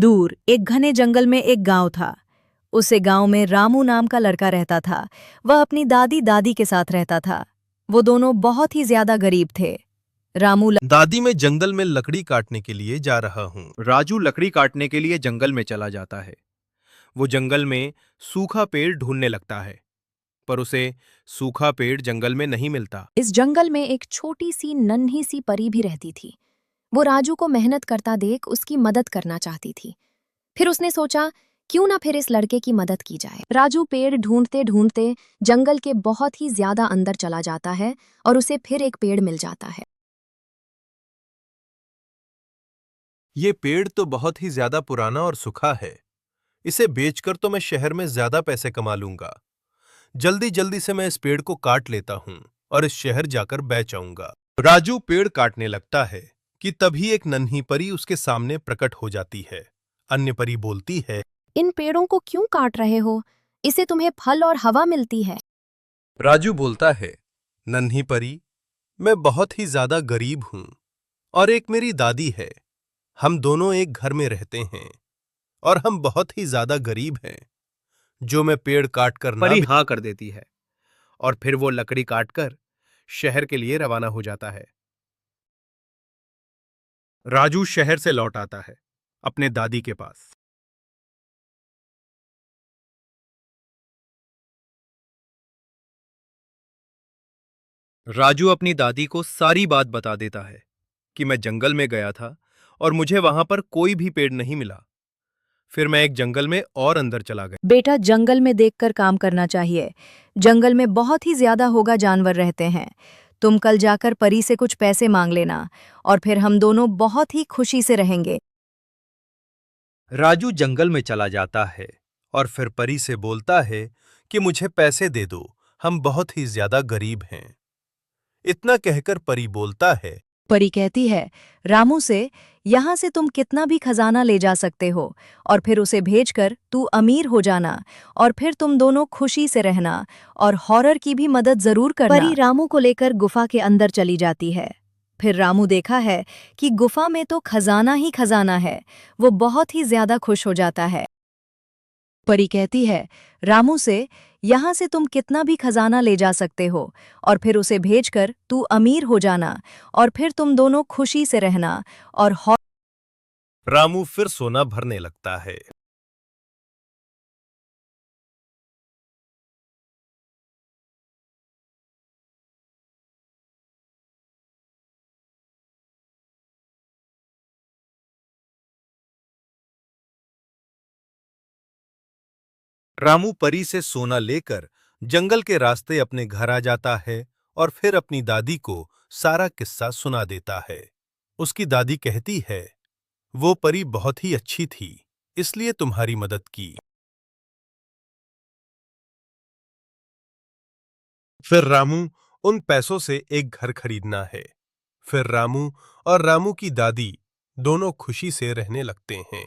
दूर एक घने जंगल में एक गांव था। उसे गांव में रामू नाम का लड़का रहता था। वह अपनी दादी दादी के साथ रहता था। वो दोनों बहुत ही ज्यादा गरीब थे। रामू दादी, मैं जंगल में लकड़ी काटने के लिए जा रहा हूँ। राजू लकड़ी काटने के लिए जंगल में चला जाता है। वो जंगल में सूखा पेड़ ढूंढने लगता है, पर उसे सूखा पेड़ जंगल में नहीं मिलता। इस जंगल में एक छोटी सी नन्ही सी परी भी रहती थी। वो राजू को मेहनत करता देख उसकी मदद करना चाहती थी। फिर उसने सोचा, क्यों ना फिर इस लड़के की मदद की जाए। राजू पेड़ ढूंढते ढूंढते जंगल के बहुत ही ज्यादा अंदर चला जाता है और उसे फिर एक पेड़ मिल जाता है। ये पेड़ तो बहुत ही ज्यादा पुराना और सूखा है। इसे बेचकर तो मैं शहर में ज्यादा पैसे कमा लूंगा। जल्दी जल्दी से मैं इस पेड़ को काट लेता हूँ और इस शहर जाकर बेच आऊंगा। राजू पेड़ काटने लगता है कि तभी एक नन्ही परी उसके सामने प्रकट हो जाती है। अन्य परी बोलती है, इन पेड़ों को क्यों काट रहे हो? इससे तुम्हें फल और हवा मिलती है। राजू बोलता है, नन्ही परी, मैं बहुत ही ज्यादा गरीब हूं और एक मेरी दादी है। हम दोनों एक घर में रहते हैं और हम बहुत ही ज्यादा गरीब हैं। जो मैं पेड़ काट कर ना परी हाँ कर देती है और फिर वो लकड़ी काटकर शहर के लिए रवाना हो जाता है। राजू शहर से लौट आता है अपने दादी के पास। राजू अपनी दादी को सारी बात बता देता है कि मैं जंगल में गया था और मुझे वहां पर कोई भी पेड़ नहीं मिला। फिर मैं एक जंगल में और अंदर चला गया। बेटा, जंगल में देखकर काम करना चाहिए। जंगल में बहुत ही ज्यादा होगा जानवर रहते हैं। तुम कल जाकर परी से कुछ पैसे मांग लेना और फिर हम दोनों बहुत ही खुशी से रहेंगे। राजू जंगल में चला जाता है और फिर परी से बोलता है कि मुझे पैसे दे दो, हम बहुत ही ज्यादा गरीब हैं। इतना कहकर परी बोलता है, परी कहती है रामू से, यहाँ से तुम कितना भी खजाना ले जा सकते हो और फिर उसे भेजकर तू अमीर हो जाना और फिर तुम दोनों खुशी से रहना और हॉरर की भी मदद जरूर करना। परी रामू को लेकर गुफा के अंदर चली जाती है। फिर रामू देखा है कि गुफा में तो खजाना ही खजाना है। वो बहुत ही ज्यादा खुश हो जाता है। परी कहती है रामू से, यहाँ से तुम कितना भी खजाना ले जा सकते हो और फिर उसे भेजकर तू अमीर हो जाना और फिर तुम दोनों खुशी से रहना और रामू फिर सोना भरने लगता है। रामू परी से सोना लेकर जंगल के रास्ते अपने घर आ जाता है और फिर अपनी दादी को सारा किस्सा सुना देता है। उसकी दादी कहती है, वो परी बहुत ही अच्छी थी, इसलिए तुम्हारी मदद की। फिर रामू उन पैसों से एक घर खरीदना है। फिर रामू और रामू की दादी दोनों खुशी से रहने लगते हैं।